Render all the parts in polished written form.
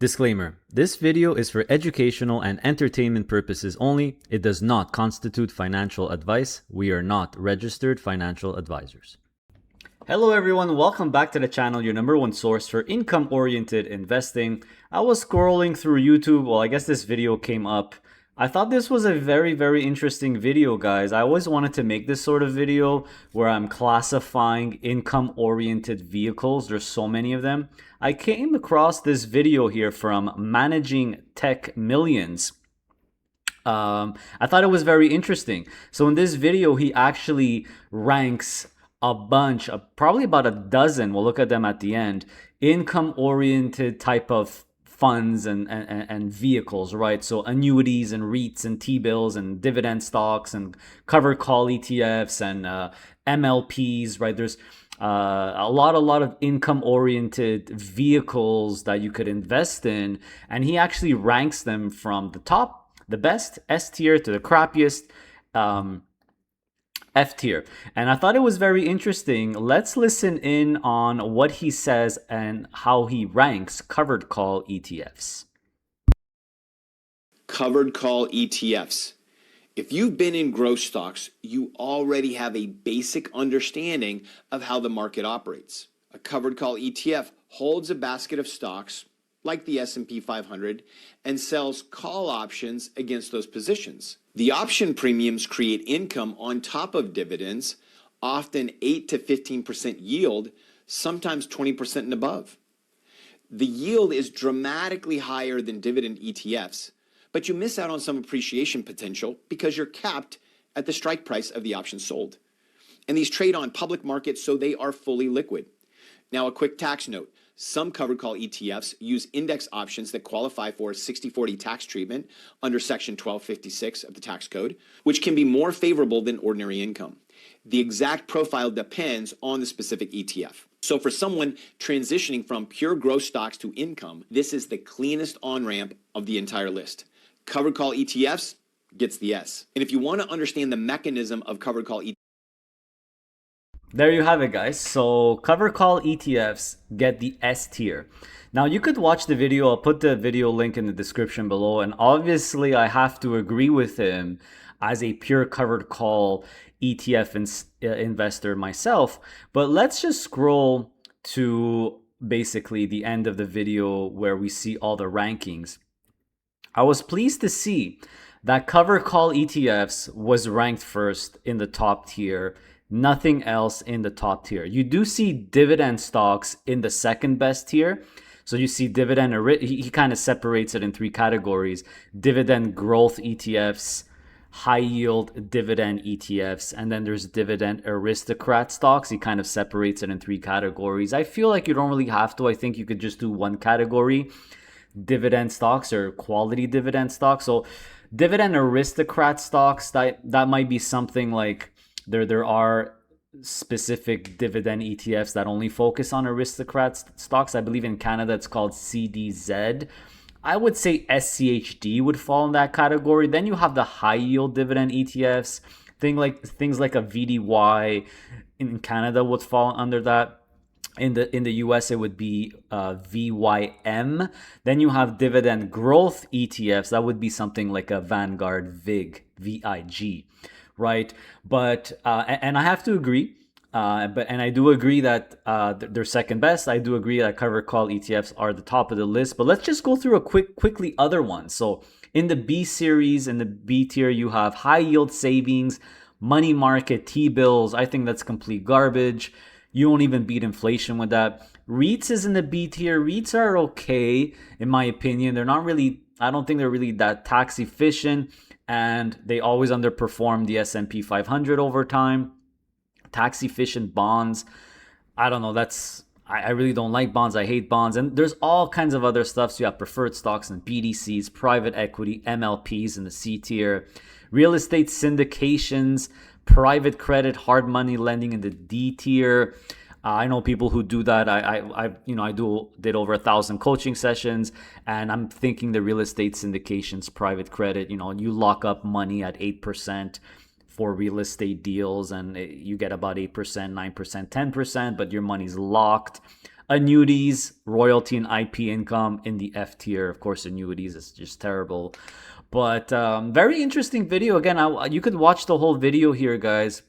Disclaimer: this video is for educational and entertainment purposes only. It does not constitute financial advice. We are not registered financial advisors. Hello everyone, welcome back to the channel, your number one source for income-oriented investing. I was scrolling through YouTube, well I guess this video came up. I thought this was a very interesting video, guys. I always wanted to make this sort of video where I'm classifying income-oriented vehicles. There's so many of them. I came across this video here from Managing Tech Millions. I thought it was very interesting. So in this video, he actually ranks a bunch of probably about a dozen, we'll look at them at the end, income-oriented type of funds and vehicles, right? So annuities and REITs and T-bills and dividend stocks and covered call ETFs and MLPs, right? There's a lot of income-oriented vehicles that you could invest in, and he actually ranks them from the top, the best, S tier, to the crappiest, F tier. And I thought it was very interesting. Let's listen in on what he says and how he ranks covered call ETFs. Covered call ETFs. If you've been in growth stocks, you already have a basic understanding of how the market operates. A covered call ETF holds a basket of stocks like the S&P 500 and sells call options against those positions. The option premiums create income on top of dividends, often 8 to 15% yield, sometimes 20% and above. The yield is dramatically higher than dividend ETFs, but you miss out on some appreciation potential because you're capped at the strike price of the option sold. And these trade on public markets, so they are fully liquid. Now, a quick tax note. Some covered call ETFs use index options that qualify for 60/40 tax treatment under Section 1256 of the tax code, which can be more favorable than ordinary income. The exact profile depends on the specific ETF. So for someone transitioning from pure growth stocks to income, this is the cleanest on-ramp of the entire list. Covered call ETFs gets the S. And if you want to understand the mechanism of covered call ETFs, there you have it, guys. So cover call ETFs get the S tier. Now you could watch the video. I'll put the video link in the description below. And obviously I have to agree with him as a pure covered call ETF investor myself. But let's just scroll to basically the end of the video where we see all the rankings. I was pleased to see that cover call ETFs was ranked first in the top tier. Nothing else in the top tier. You do see dividend stocks in the second best tier. So you see dividend, he kind of separates it in three categories: dividend growth ETFs, high yield dividend ETFs, and then there's dividend aristocrat stocks. He kind of separates it in three categories. I feel like you don't really have to. I think you could just do one category, dividend stocks or quality dividend stocks. So dividend aristocrat stocks, that might be something like, there are specific dividend ETFs that only focus on aristocrat stocks. I believe in Canada it's called CDZ. I would say SCHD would fall in that category. Then you have the high yield dividend ETFs. Things like a VDY in Canada would fall under that. In the US, it would be VYM. Then you have dividend growth ETFs. That would be something like a Vanguard VIG, right? But and I have to agree. And I do agree that they're second best. I do agree that covered call ETFs are the top of the list. But let's just go through quickly other ones. So in the B series, in the B tier, you have high yield savings, money market, T-bills. I think that's complete garbage. You won't even beat inflation with that. REITs is in the B tier. REITs are okay, in my opinion. They're not really, I don't think they're really that tax efficient, and they always underperform the S&P 500 over time. Tax efficient bonds, I don't know, I really don't like bonds. I hate bonds. And there's all kinds of other stuff. So you have preferred stocks and BDCs, private equity, MLPs in the C tier, real estate syndications, private credit, hard money lending in the D tier. I know people who do that. I did over 1,000 coaching sessions, and I'm thinking the real estate syndications, private credit, you lock up money at 8% for real estate deals, and you get about 8%, 9%, 10%, but your money's locked. Annuities, royalty, and IP income in the F tier. Of course, annuities is just terrible. But very interesting video. Again, you could watch the whole video here, guys.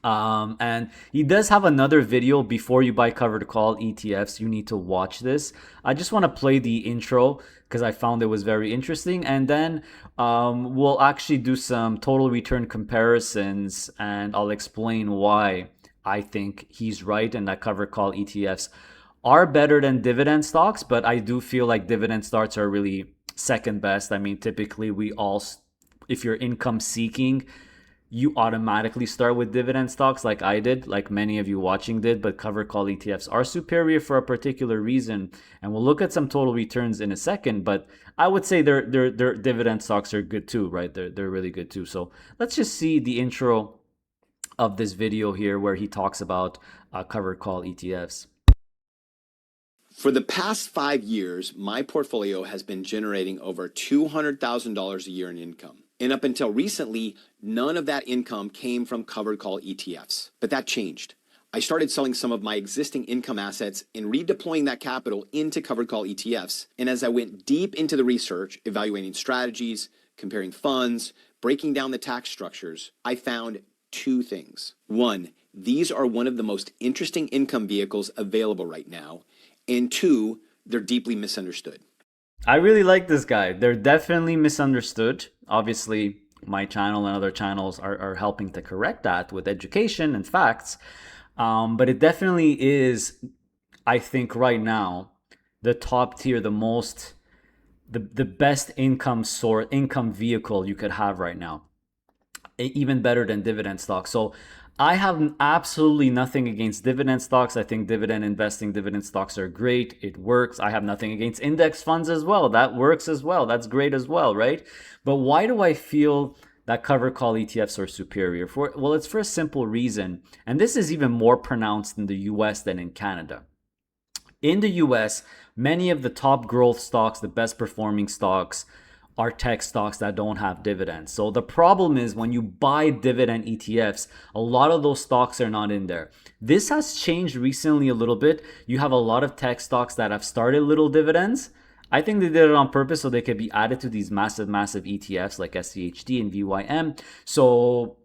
And he does have another video before you buy covered call ETFs. You need to watch this. I just want to play the intro because I found it was very interesting. And then we'll actually do some total return comparisons and I'll explain why I think he's right and that covered call ETFs are better than dividend stocks. But I do feel like dividend stocks are really second best. I mean, typically if you're income seeking, you automatically start with dividend stocks like I did, like many of you watching did, but covered call ETFs are superior for a particular reason. And we'll look at some total returns in a second, but I would say their dividend stocks are good too, right? They're really good too. So let's just see the intro of this video here where he talks about covered call ETFs. For the past 5 years, my portfolio has been generating over $200,000 a year in income. And up until recently, none of that income came from covered call ETFs. But that changed. I started selling some of my existing income assets and redeploying that capital into covered call ETFs. And as I went deep into the research, evaluating strategies, comparing funds, breaking down the tax structures, I found 2 things. 1, these are one of the most interesting income vehicles available right now. And 2, they're deeply misunderstood. I really like this guy. They're definitely misunderstood. Obviously, my channel and other channels are helping to correct that with education and facts. But it definitely is, I think right now, the top tier, the best income vehicle you could have right now. Even better than dividend stocks. So I have absolutely nothing against dividend stocks. I think dividend stocks are great. It works. I have nothing against index funds as well. That works as well. That's great as well, right? But why do I feel that covered call ETFs are superior? Well, it's for a simple reason. And this is even more pronounced in the US than in Canada. In the US, many of the top growth stocks, the best performing stocks, are tech stocks that don't have dividends. So the problem is when you buy dividend ETFs, a lot of those stocks are not in there. This has changed recently a little bit. You have a lot of tech stocks that have started little dividends. I think they did it on purpose so they could be added to these massive ETFs like SCHD and VYM. So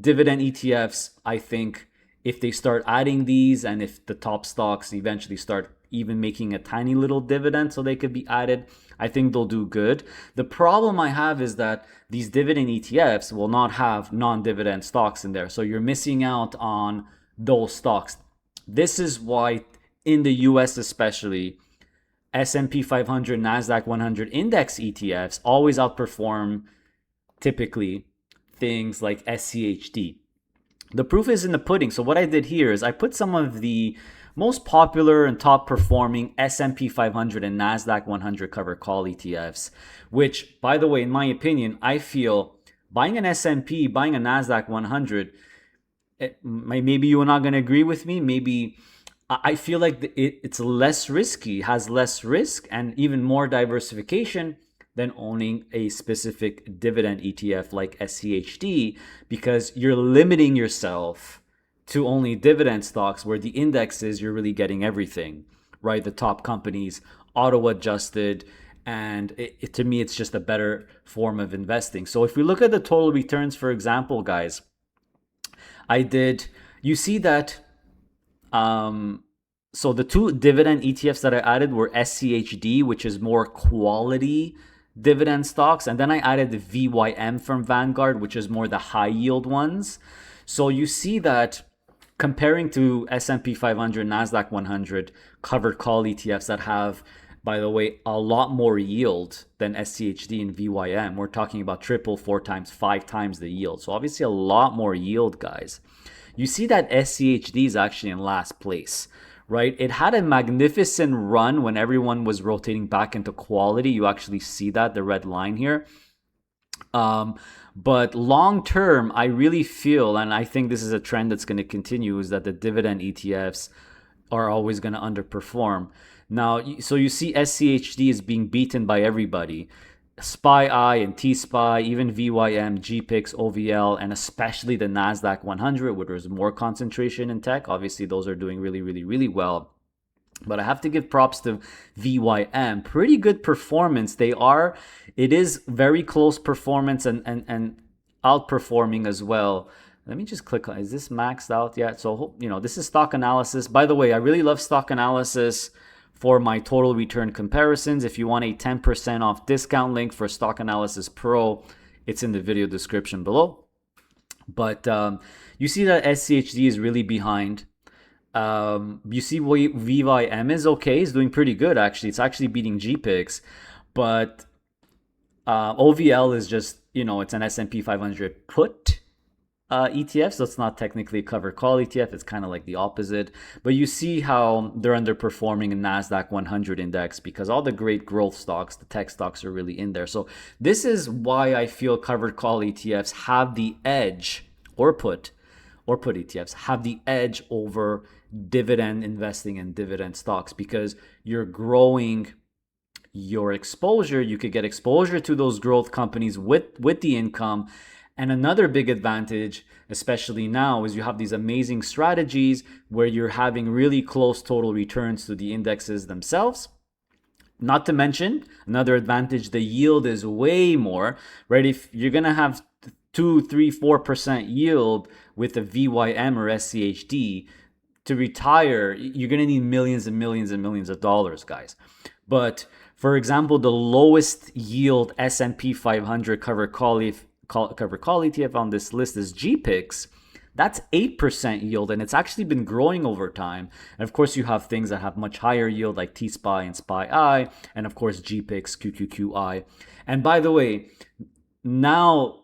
dividend ETFs, I think if they start adding these and if the top stocks eventually start even making a tiny little dividend so they could be added, I think they'll do good. The problem I have is that these dividend ETFs will not have non-dividend stocks in there. So you're missing out on those stocks. This is why in the US especially, S&P 500, NASDAQ 100 index ETFs always outperform typically things like SCHD. The proof is in the pudding. So what I did here is I put some of the most popular and top performing S&P 500 and NASDAQ 100 covered call ETFs, which, by the way, in my opinion, I feel buying an S&P, buying a NASDAQ 100, maybe you're not going to agree with me. Maybe I feel like it's less risky, has less risk and even more diversification than owning a specific dividend ETF like SCHD, because you're limiting yourself to only dividend stocks, where the indexes, you're really getting everything, right? The top companies, auto adjusted, and to me, it's just a better form of investing. So if we look at the total returns, for example, guys, you see that, so the 2 dividend ETFs that I added were SCHD, which is more quality dividend stocks, and then I added the VYM from Vanguard, which is more the high yield ones. So you see that comparing to S&P 500, NASDAQ 100 covered call ETFs that have, by the way, a lot more yield than SCHD and VYM. We're talking about 3, 4 times, 5 times the yield. So obviously a lot more yield, guys. You see that SCHD is actually in last place, right? It had a magnificent run when everyone was rotating back into quality. You actually see that, the red line here. But long term, I really feel, and I think this is a trend that's going to continue, is that the dividend ETFs are always going to underperform. Now, so you see SCHD is being beaten by everybody. SPY and T-SPY, even VYM, GPIX, OVL, and especially the NASDAQ 100, where there's more concentration in tech. Obviously, those are doing really, really, really well. But I have to give props to VYM. Pretty good performance. It is very close performance and outperforming as well. Let me just click on, is this maxed out yet? So, this is stock analysis. By the way, I really love stock analysis for my total return comparisons. If you want a 10% off discount link for Stock Analysis Pro, it's in the video description below. But you see that SCHD is really behind. You see VYM is okay. It's doing pretty good, actually. It's actually beating GPIX. But OVL is just, it's an S&P 500 put ETF, so it's not technically a covered call ETF. It's kind of like the opposite. But you see how they're underperforming in NASDAQ 100 index because all the great growth stocks, the tech stocks, are really in there. So this is why I feel covered call ETFs have the edge, or put ETFs have the edge over dividend investing in dividend stocks, because you're growing your exposure. You could get exposure to those growth companies with the income. And another big advantage, especially now, is you have these amazing strategies where you're having really close total returns to the indexes themselves. Not to mention, another advantage, the yield is way more, right? If you're going to have 2, 3, 4% yield with a VYM or SCHD, to retire, you're going to need millions and millions and millions of dollars, guys. But for example, the lowest yield S&P 500 covered call ETF on this list is GPIX. That's 8% yield, and it's actually been growing over time. And of course, you have things that have much higher yield like T-SPY and SPY-I, and of course, GPIX, QQQI. And by the way, now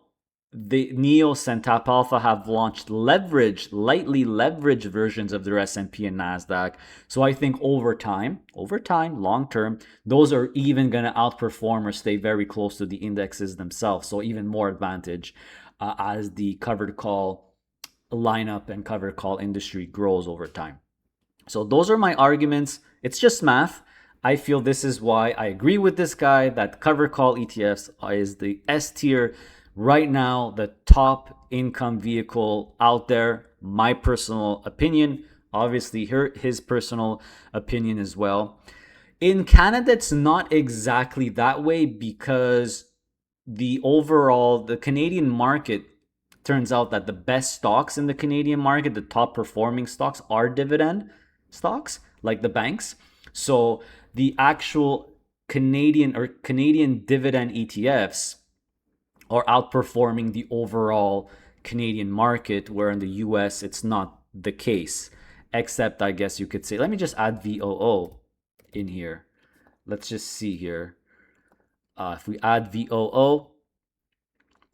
the NEOS and Tap Alpha have launched lightly leveraged versions of their S&P and NASDAQ. So I think over time, long term, those are even going to outperform or stay very close to the indexes themselves. So even more advantage as the covered call lineup and covered call industry grows over time. So those are my arguments. It's just math. I feel this is why I agree with this guy that covered call ETFs is the S tier. Right now, the top income vehicle out there, my personal opinion, obviously his personal opinion as well. In Canada, it's not exactly that way because the Canadian market, turns out that the best stocks in the Canadian market, the top performing stocks, are dividend stocks, like the banks. So the actual Canadian dividend ETFs are outperforming the overall Canadian market, where in the US it's not the case. Except, I guess you could say, let me just add VOO in here. Let's just see here. If we add VOO,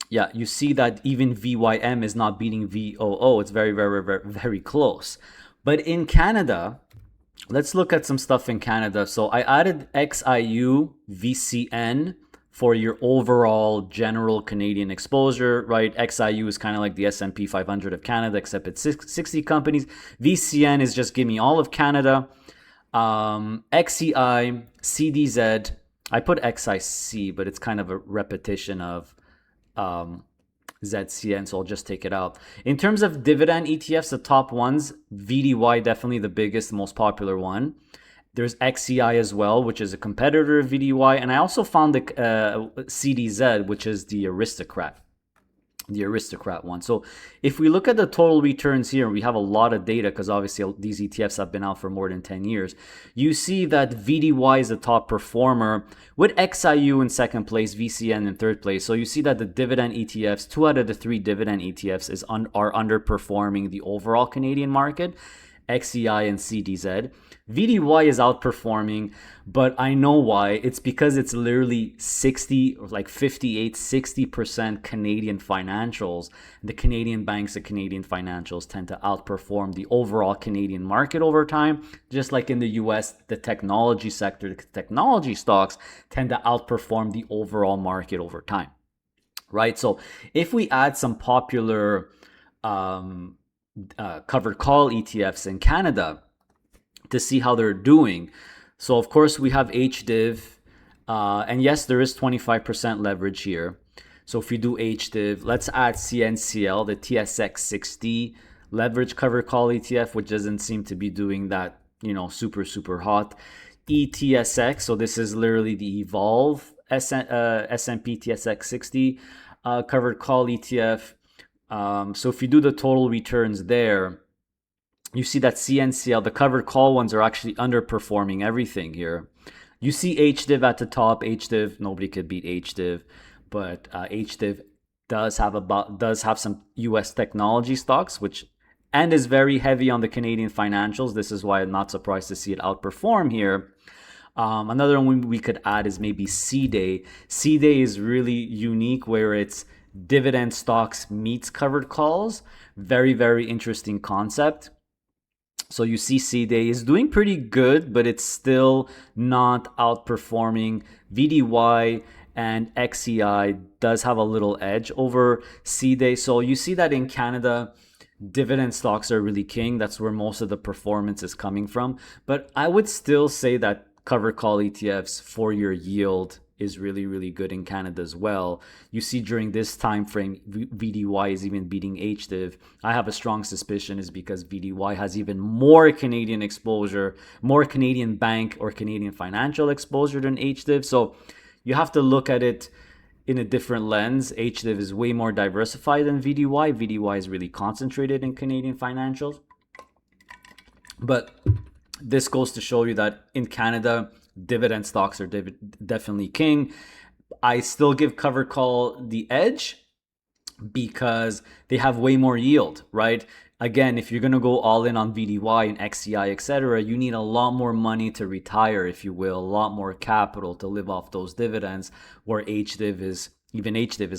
yeah, you see that even VYM is not beating VOO. It's very, very, very, very close. But in Canada, let's look at some stuff in Canada. So I added XIU, VCN, for your overall general Canadian exposure, right? XIU is kind of like the S&P 500 of Canada, except it's 60 companies. VCN is just give me all of Canada. XEI, CDZ. I put XIC, but it's kind of a repetition of ZCN, so I'll just take it out. In terms of dividend ETFs, the top ones, VDY, definitely the biggest, most popular one. There's XEI as well, which is a competitor of VDY. And I also found the CDZ, which is the aristocrat one. So if we look at the total returns here, we have a lot of data because obviously these ETFs have been out for more than 10 years. You see that VDY is the top performer with XIU in second place, VCN in third place. So you see that the dividend ETFs, 2 out of the 3 dividend ETFs are underperforming the overall Canadian market, XEI and CDZ. VDY is outperforming, but I know why. It's because it's literally 60 or like 58, 60% Canadian financials. The Canadian banks, the Canadian financials tend to outperform the overall Canadian market over time. Just like in the US, the technology sector, the technology stocks tend to outperform the overall market over time, right? So if we add some popular covered call ETFs in Canada to see how they're doing. So of course we have HDIV, and yes, there is 25% leverage here. So if we do HDIV, let's add CNCL, the TSX 60 leverage covered call ETF, which doesn't seem to be doing that super hot. ETSX, so this is literally the Evolve S&P TSX 60 covered call ETF. So if you do the total returns there, you see that CNCL, the covered call ones, are actually underperforming everything here. You see HDIV at the top. HDIV, nobody could beat HDIV, but HDIV does have some U.S. technology stocks, and is very heavy on the Canadian financials. This is why I'm not surprised to see it outperform here. Another one we could add is maybe CDAY. CDAY is really unique, where it's dividend stocks meets covered calls. Very, very interesting concept. So you see CDAY is doing pretty good, but it's still not outperforming. VDY and XEI does have a little edge over CDAY. So you see that in Canada, dividend stocks are really king. That's where most of the performance is coming from. But I would still say that covered call ETFs 4-year yield is really, really good in Canada as well. You see during this time frame, VDY is even beating HDIV. I have a strong suspicion is because VDY has even more Canadian exposure, more Canadian bank or Canadian financial exposure than HDIV. So you have to look at it in a different lens. HDIV is way more diversified than VDY. VDY is really concentrated in Canadian financials. But this goes to show you that in Canada, dividend stocks are definitely king. I still give covered call the edge because they have way more yield, right? Again, if you're going to go all in on VDY and XCI, etc., you need a lot more money to retire, if you will, a lot more capital to live off those dividends, where HDIV is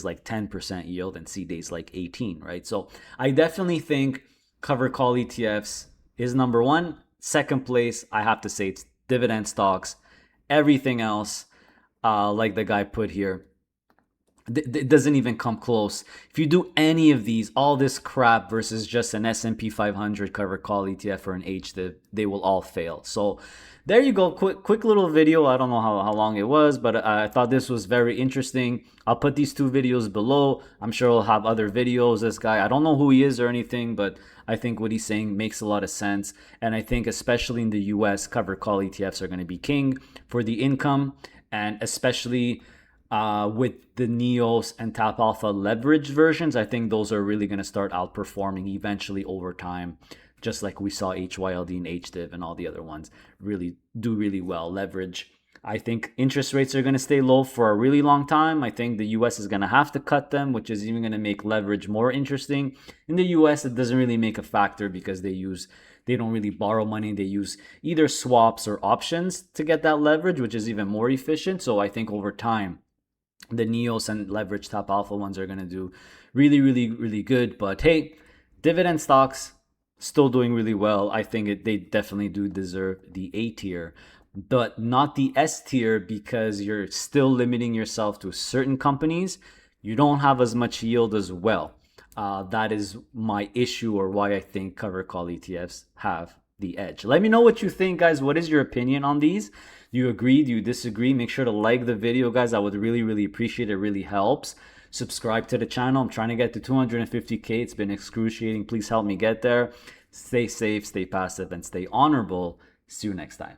like 10% yield and CDAY is like 18, right? So I definitely think covered call ETFs is number one. Second place, I have to say it's dividend stocks. Everything else, like the guy put here, it doesn't even come close. If you do any of these, all this crap versus just an S&P 500 covered call ETF or an HDIV, they will all fail. So there you go. Quick little video. I don't know how long it was, but I thought this was very interesting. I'll put these 2 videos below. I'm sure I'll have other videos. This guy, I don't know who he is or anything, but I think what he's saying makes a lot of sense. And I think especially in the US, covered call ETFs are going to be king for the income, and especially with the NEOS and Tap Alpha leverage versions. I think those are really going to start outperforming eventually over time, just like we saw HYLD and HDIV and all the other ones really do really well. Leverage. I think interest rates are going to stay low for a really long time. I think the US is going to have to cut them, which is even going to make leverage more interesting. In the US, it doesn't really make a factor because they don't really borrow money. They use either swaps or options to get that leverage, which is even more efficient. So I think over time, the NEOS and leverage Tap Alpha ones are going to do really, really, really good. But hey, dividend stocks still doing really well. I think they definitely do deserve the A tier, but not the S tier, because you're still limiting yourself to certain companies. You don't have as much yield as well. That is my issue, or why I think covered call ETFs have the edge. Let me know what you think, guys. What is your opinion on these? Do you agree? Do you disagree? Make sure to like the video, guys. I would really, really appreciate it. It really helps. Subscribe to the channel. I'm trying to get to 250K. It's been excruciating. Please help me get there. Stay safe, stay passive, and stay honorable. See you next time.